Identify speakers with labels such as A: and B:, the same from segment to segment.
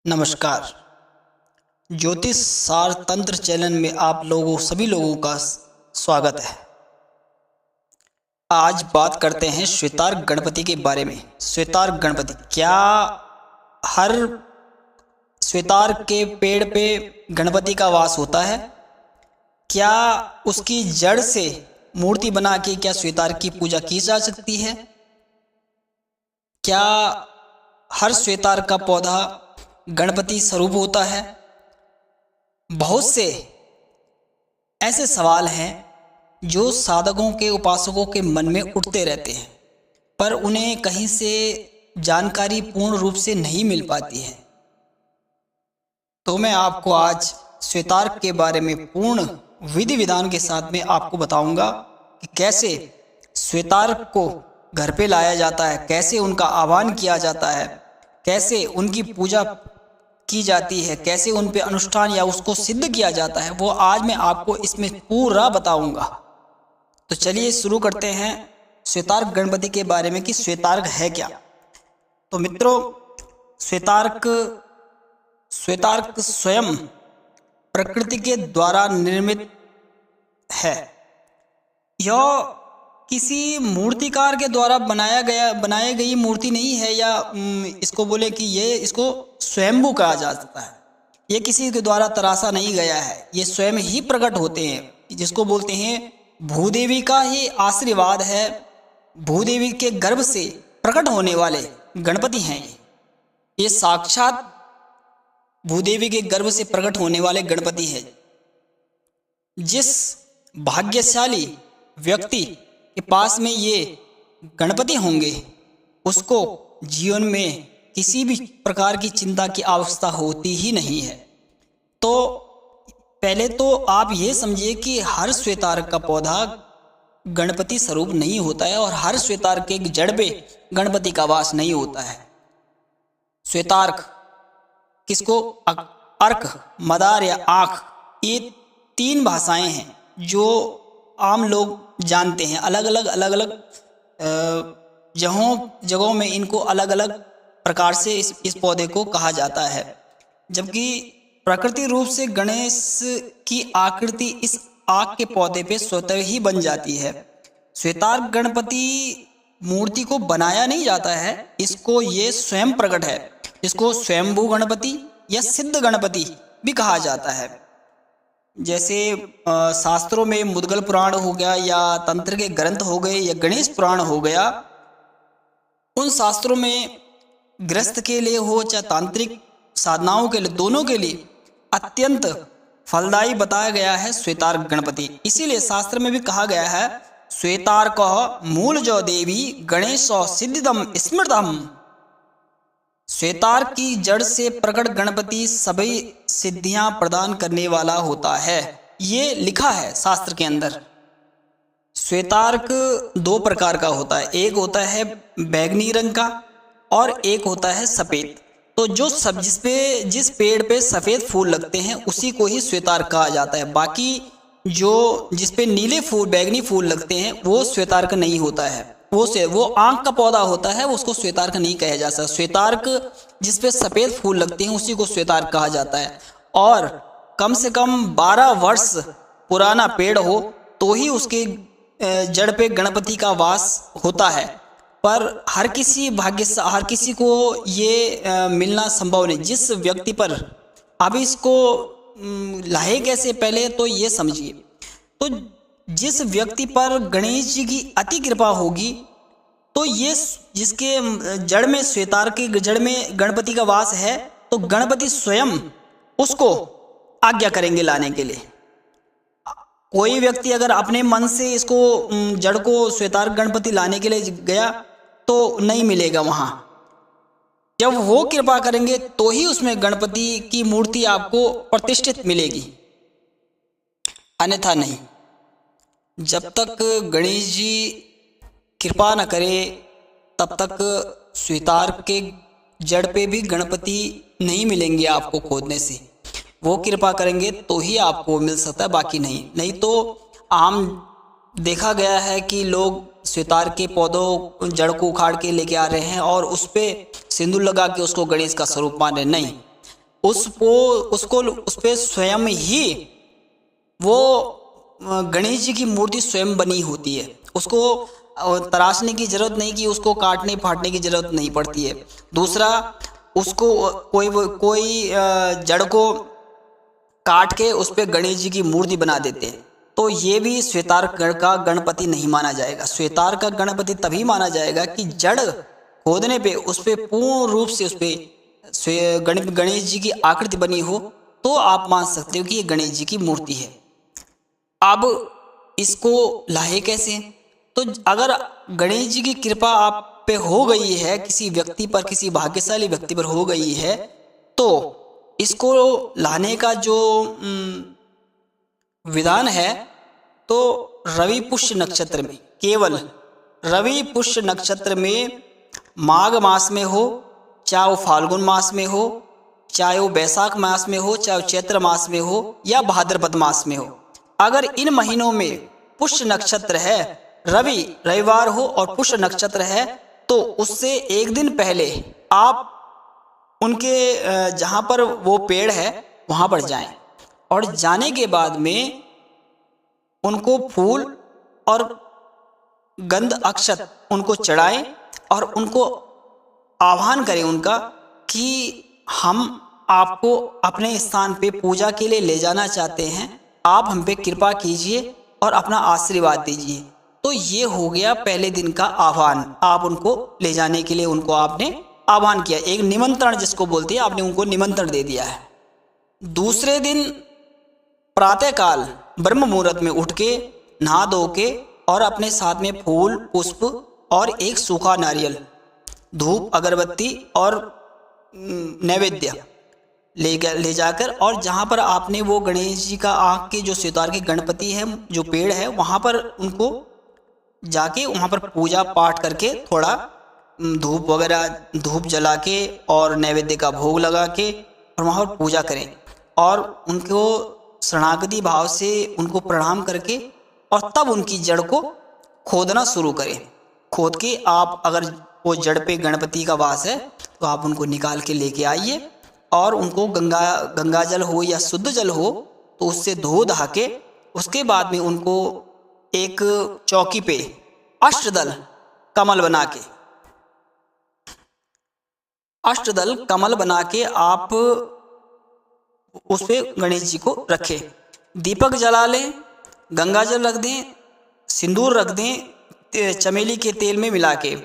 A: नमस्कार। ज्योतिष सार तंत्र चैनल में आप सभी लोगों का स्वागत है। आज बात करते हैं श्वेतार्क गणपति के बारे में। श्वेतार्क गणपति, क्या हर श्वेतार्क के पेड़ पे गणपति का वास होता है? क्या उसकी जड़ से मूर्ति बना के क्या श्वेतार्क की पूजा की जा सकती है? क्या हर श्वेतार्क का पौधा गणपति स्वरूप होता है? बहुत से ऐसे सवाल हैं जो साधकों के उपासकों के मन में उठते रहते हैं, पर उन्हें कहीं से जानकारी पूर्ण रूप से नहीं मिल पाती है। तो मैं आपको आज श्वेतार्क के बारे में पूर्ण विधि विधान के साथ में आपको बताऊंगा कि कैसे श्वेतार्क को घर पे लाया जाता है, कैसे उनका आह्वान किया जाता है, कैसे उनकी पूजा की जाती है, कैसे उन पे अनुष्ठान या उसको सिद्ध किया जाता है, वो आज मैं आपको इसमें पूरा बताऊंगा। तो चलिए शुरू करते हैं श्वेतार्क गणपति के बारे में कि श्वेतार्क है क्या। तो मित्रों, श्वेतार्क स्वयं प्रकृति के द्वारा निर्मित है। यह किसी मूर्तिकार के द्वारा बनाई गई मूर्ति नहीं है, या इसको बोले कि इसको स्वयंभू कहा जा सकता है। ये किसी के द्वारा तराशा नहीं गया है, ये स्वयं ही प्रकट होते हैं, जिसको बोलते हैं भूदेवी का ही आशीर्वाद है। भूदेवी के गर्भ से प्रकट होने वाले गणपति हैं ये साक्षात भूदेवी के गर्भ से प्रकट होने वाले गणपति हैं। जिस भाग्यशाली व्यक्ति के पास में ये गणपति होंगे, उसको जीवन में किसी भी प्रकार की चिंता की आवश्यकता होती ही नहीं है। तो पहले तो आप ये समझिए कि हर श्वेतार्क का पौधा गणपति स्वरूप नहीं होता है, और हर श्वेतार्क के जड़ पे गणपति का वास नहीं होता है। श्वेतार्क किसको अर्क, मदार या आँख, ये तीन भाषाएं हैं जो आम लोग जानते हैं। अलग अलग जगहों में इनको अलग अलग प्रकार से इस पौधे को कहा जाता है। जबकि प्रकृति रूप से गणेश की आकृति इस आँख के पौधे पे स्वतः ही बन जाती है। श्वेतार्क गणपति मूर्ति को बनाया नहीं जाता है, इसको ये स्वयं प्रकट है। इसको स्वयंभू गणपति या सिद्ध गणपति भी कहा जाता है। जैसे शास्त्रों में मुद्गल पुराण हो गया, या तंत्र के ग्रंथ हो गए, या गणेश पुराण हो गया, उन शास्त्रों में गृहस्थ के लिए हो चाहे तांत्रिक साधनाओं के लिए, दोनों के लिए अत्यंत फलदायी बताया गया है श्वेतार्क गणपति। इसीलिए शास्त्र में भी कहा गया है, श्वेतार्क मूल जो देवी गणेश सिद्धिदम स्मृतम। श्वेतार्क की जड़ से प्रकट गणपति सभी सिद्धियां प्रदान करने वाला होता है, ये लिखा है शास्त्र के अंदर। श्वेतार्क दो प्रकार का होता है, एक होता है बैंगनी रंग का और एक होता है सफ़ेद। तो जिस पेड़ पे सफ़ेद फूल लगते हैं उसी को ही श्वेतार्क कहा जाता है। बाकी जिस पे नीले फूल, बैंगनी फूल लगते हैं, वो श्वेतार्क नहीं होता है। वो आँख का पौधा होता है, उसको श्वेतार्क नहीं कहा जा सकता। श्वेतार्क जिस पे सफ़ेद फूल लगते हैं उसी को श्वेतार्क कहा जाता है। और कम से कम 12 वर्ष पुराना पेड़ हो तो ही उसके जड़ पे गणपति का वास होता है। पर हर किसी को ये मिलना संभव नहीं। जिस व्यक्ति पर अब इसको लाए कैसे, पहले तो ये समझिए। तो जिस व्यक्ति पर गणेश जी की अति कृपा होगी, तो ये जिसके जड़ में श्वेतार्क की जड़ में गणपति का वास है, तो गणपति स्वयं उसको आज्ञा करेंगे लाने के लिए। कोई व्यक्ति अगर अपने मन से इसको जड़ को श्वेतार्क गणपति लाने के लिए गया तो नहीं मिलेगा वहाँ। जब वो कृपा करेंगे तो ही उसमें गणपति की मूर्ति आपको प्रतिष्ठित मिलेगी, अन्यथा नहीं। जब तक गणेश जी कृपा न करे तब तक श्वेतार्क के जड़ पे भी गणपति नहीं मिलेंगे आपको खोदने से। वो कृपा करेंगे तो ही आपको मिल सकता है, बाकी नहीं तो आम देखा गया है कि लोग श्वेतार्क के पौधों जड़ को उखाड़ के लेके आ रहे हैं और उस पर सिंदूर लगा के उसको गणेश का स्वरूप मान रहे। नहीं, उस पे स्वयं ही वो गणेश जी की मूर्ति स्वयं बनी होती है। उसको तराशने की जरूरत नहीं कि उसको काटने फाटने की जरूरत नहीं पड़ती है। दूसरा, उसको कोई जड़ को काट के उस पे गणेश जी की मूर्ति बना देते हैं, तो ये भी श्वेतार्क का गणपति नहीं माना जाएगा। श्वेतार्क का गणपति तभी माना जाएगा कि जड़ खोदने पे उस पे पूर्ण रूप से उस पे गणेश जी की आकृति बनी हो, तो आप मान सकते हो कि ये गणेश जी की मूर्ति है। अब इसको लाए कैसे? तो अगर गणेश जी की कृपा आप पे हो गई है, किसी व्यक्ति पर, किसी भाग्यशाली व्यक्ति पर हो गई है, तो इसको लाने का जो विधान है, तो रवि पुष्य नक्षत्र में, केवल रवि पुष्य नक्षत्र में, माघ मास में हो, चाहे वो फाल्गुन मास में हो, चाहे वो बैसाख मास में हो, चाहे वो चैत्र मास में हो, या भाद्रपद मास में हो, अगर इन महीनों में पुष्य नक्षत्र है, रविवार हो और पुष्य नक्षत्र है, तो उससे एक दिन पहले आप उनके जहाँ पर वो पेड़ है वहाँ पर जाएं, और जाने के बाद में उनको फूल और गंध अक्षत उनको चढ़ाएं, और उनको आह्वान करें उनका कि हम आपको अपने स्थान पे पूजा के लिए ले जाना चाहते हैं, आप हम पे कृपा कीजिए और अपना आशीर्वाद दीजिए। तो ये हो गया पहले दिन का आह्वान। आप उनको ले जाने के लिए उनको आपने आह्वान किया, एक निमंत्रण जिसको बोलते हैं, आपने उनको निमंत्रण दे दिया है। दूसरे दिन प्रातःकाल ब्रह्म मुहूर्त में उठ के नहा धो के और अपने साथ में फूल पुष्प और एक सूखा नारियल, धूप अगरबत्ती और नैवेद्य ले जाकर, और जहाँ पर आपने वो गणेश जी का आँख के जो सितार के गणपति है जो पेड़ है वहाँ पर उनको जाके वहाँ पर पूजा पाठ करके, थोड़ा धूप वगैरह धूप जला के और नैवेद्य का भोग लगा के और वहाँ पर पूजा करें, और उनको शरणागति भाव से उनको प्रणाम करके, और तब उनकी जड़ को खोदना शुरू करें। खोद के आप, अगर वो जड़ पे गणपति का वास है तो आप उनको निकाल के लेके आइए, और उनको गंगा जल हो या शुद्ध जल हो तो उससे धो धा के, उसके बाद में उनको एक चौकी पे अष्टदल कमल बना के आप उस पे गणेश जी को रखें। दीपक जला लें, गंगा जल रख दें, सिंदूर रख दें चमेली के तेल में मिला के,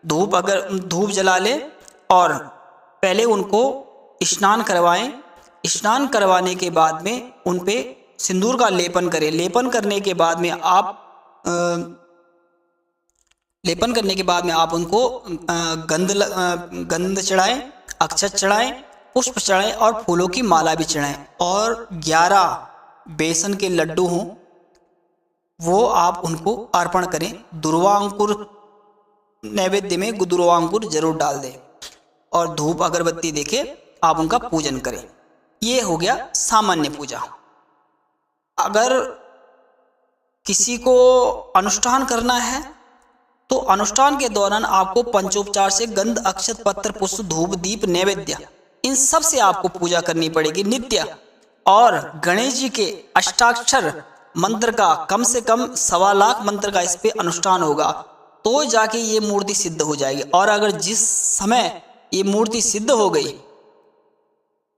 A: धूप जला लें, और पहले उनको स्नान करवाएं। स्नान करवाने के बाद में उन पे सिंदूर का लेपन करें। लेपन करने के बाद में आप उनको गंध चढ़ाएं, अक्षत चढ़ाएं, पुष्प चढ़ाएं और फूलों की माला भी चढ़ाएं, और 11 बेसन के लड्डू हों वो आप उनको अर्पण करें। दुर्वा अंकुर नैवेद्य में दुर्वा अंकुर जरूर डाल दें, और धूप अगरबत्ती देके आप उनका पूजन करें। ये हो गया सामान्य पूजा। अगर किसी को अनुष्ठान करना है तो अनुष्ठान के दौरान आपको पंचोपचार से गंध अक्षत पत्र पुष्प धूप दीप नैवेद्य इन सब से आपको पूजा करनी पड़ेगी नित्य, और गणेश जी के अष्टाक्षर मंत्र का कम से कम 1.25 लाख मंत्र का इस पे अनुष्ठान होगा, तो जाके ये मूर्ति सिद्ध हो जाएगी। और अगर जिस समय ये मूर्ति सिद्ध हो गई,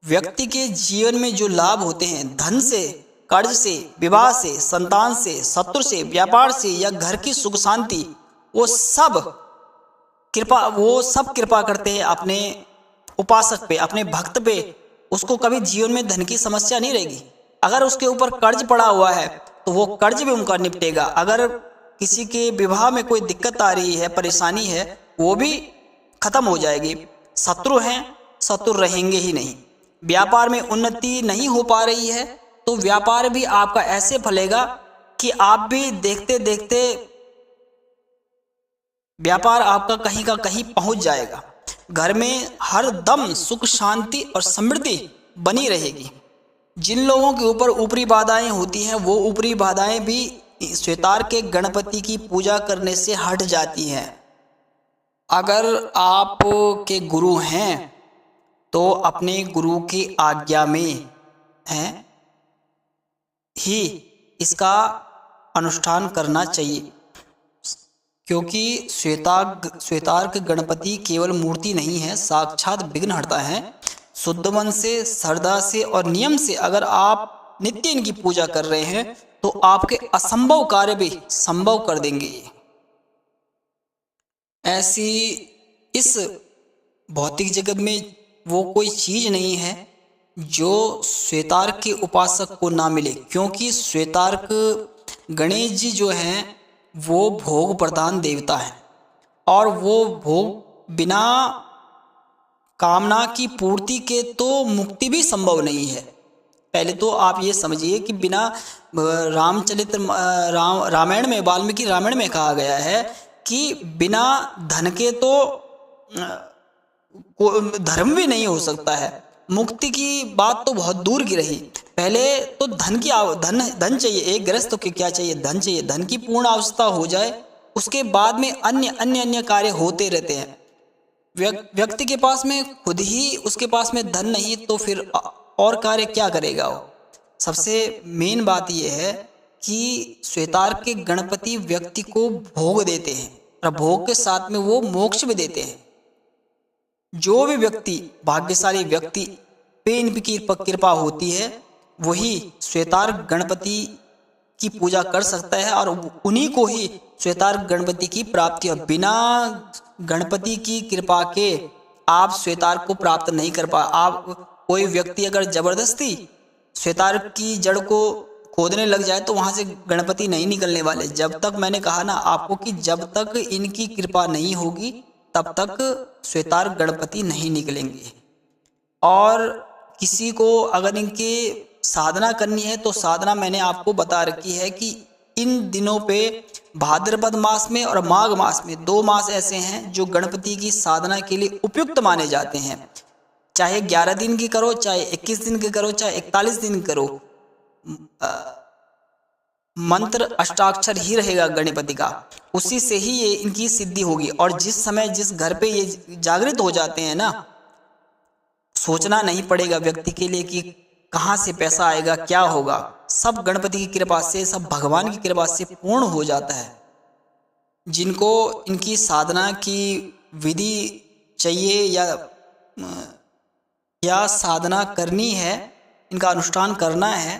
A: व्यक्ति के जीवन में जो लाभ होते हैं, धन से, कर्ज से, विवाह से, संतान से, शत्रु से, व्यापार से, या घर की सुख शांति, वो सब कृपा करते हैं अपने उपासक पे, अपने भक्त पे। उसको कभी जीवन में धन की समस्या नहीं रहेगी। अगर उसके ऊपर कर्ज पड़ा हुआ है तो वो कर्ज भी उनका निपटेगा। अगर किसी के विवाह में कोई दिक्कत आ रही है, परेशानी है, वो भी खत्म हो जाएगी। शत्रु हैं, शत्रु रहेंगे ही नहीं। व्यापार में उन्नति नहीं हो पा रही है तो व्यापार भी आपका ऐसे फलेगा कि आप भी देखते देखते व्यापार आपका कहीं का कहीं पहुंच जाएगा। घर में हर दम सुख शांति और समृद्धि बनी रहेगी। जिन लोगों के ऊपर ऊपरी बाधाएं होती हैं वो ऊपरी बाधाएं भी श्वेतार के गणपति की पूजा करने से हट जाती हैं। अगर आप के गुरु हैं तो अपने गुरु की आज्ञा में हैं ही इसका अनुष्ठान करना चाहिए, क्योंकि श्वेतार्क गणपति केवल मूर्ति नहीं है, साक्षात विघ्नहर्ता है। शुद्ध मन से, श्रद्धा से और नियम से अगर आप नित्य इनकी पूजा कर रहे हैं तो आपके असंभव कार्य भी संभव कर देंगे। ऐसी इस भौतिक जगत में वो कोई चीज नहीं है जो श्वेतार्क के उपासक को ना मिले, क्योंकि श्वेतार्क गणेश जी जो हैं वो भोग प्रधान देवता है और वो भोग बिना कामना की पूर्ति के तो मुक्ति भी संभव नहीं है। पहले तो आप ये समझिए कि बिना रामायण में, वाल्मीकि रामायण में कहा गया है कि बिना धन के तो धर्म भी नहीं हो सकता है। मुक्ति की बात तो बहुत दूर की रही, पहले तो धन धन चाहिए। एक गृहस्थ को क्या चाहिए? धन चाहिए। धन की पूर्ण आवश्यकता हो जाए उसके बाद में अन्य कार्य होते रहते हैं। व्यक्ति के पास में खुद ही उसके पास में धन नहीं तो फिर और कार्य क्या करेगा वो? सबसे मेन बात यह है कि श्वेतार्क के गणपति व्यक्ति को भोग देते हैं और भोग के साथ में वो मोक्ष भी देते हैं। जो भी व्यक्ति, भाग्यशाली व्यक्ति पे इनकी कृपा होती है वही श्वेतार्क गणपति की पूजा कर सकता है और उन्हीं को ही श्वेतार्क गणपति की प्राप्ति है। बिना गणपति की कृपा के आप श्वेतार्क को प्राप्त नहीं कर पा। आप कोई व्यक्ति अगर जबरदस्ती श्वेतार्क की जड़ को खोदने लग जाए तो वहां से गणपति नहीं निकलने वाले। जब तक, मैंने कहा ना आपको कि जब तक इनकी कृपा नहीं होगी तब तक श्वेतार्क गणपति नहीं निकलेंगे। और किसी को अगर इनके साधना करनी है तो साधना मैंने आपको बता रखी है कि इन दिनों पे भाद्रपद मास में और माघ मास में 2 मास ऐसे हैं जो गणपति की साधना के लिए उपयुक्त माने जाते हैं। चाहे 11 दिन की करो, चाहे 21 दिन की करो, चाहे 41 दिन करो, मंत्र अष्टाक्षर ही रहेगा गणपति का, उसी से ही ये इनकी सिद्धि होगी। और जिस समय जिस घर पे ये जागृत हो जाते हैं ना, सोचना नहीं पड़ेगा व्यक्ति के लिए कि कहाँ से पैसा आएगा, क्या होगा। सब गणपति की कृपा से, सब भगवान की कृपा से पूर्ण हो जाता है। जिनको इनकी साधना की विधि चाहिए या साधना करनी है, इनका अनुष्ठान करना है,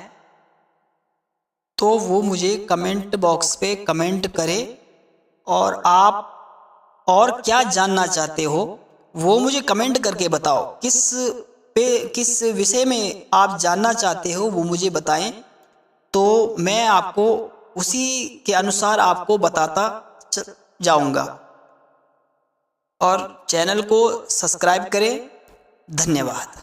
A: तो वो मुझे कमेंट बॉक्स पे कमेंट करें। और आप और क्या जानना चाहते हो वो मुझे कमेंट करके बताओ। किस विषय में आप जानना चाहते हो वो मुझे बताएं, तो मैं आपको उसी के अनुसार आपको बताता जाऊंगा। और चैनल को सब्सक्राइब करें। धन्यवाद।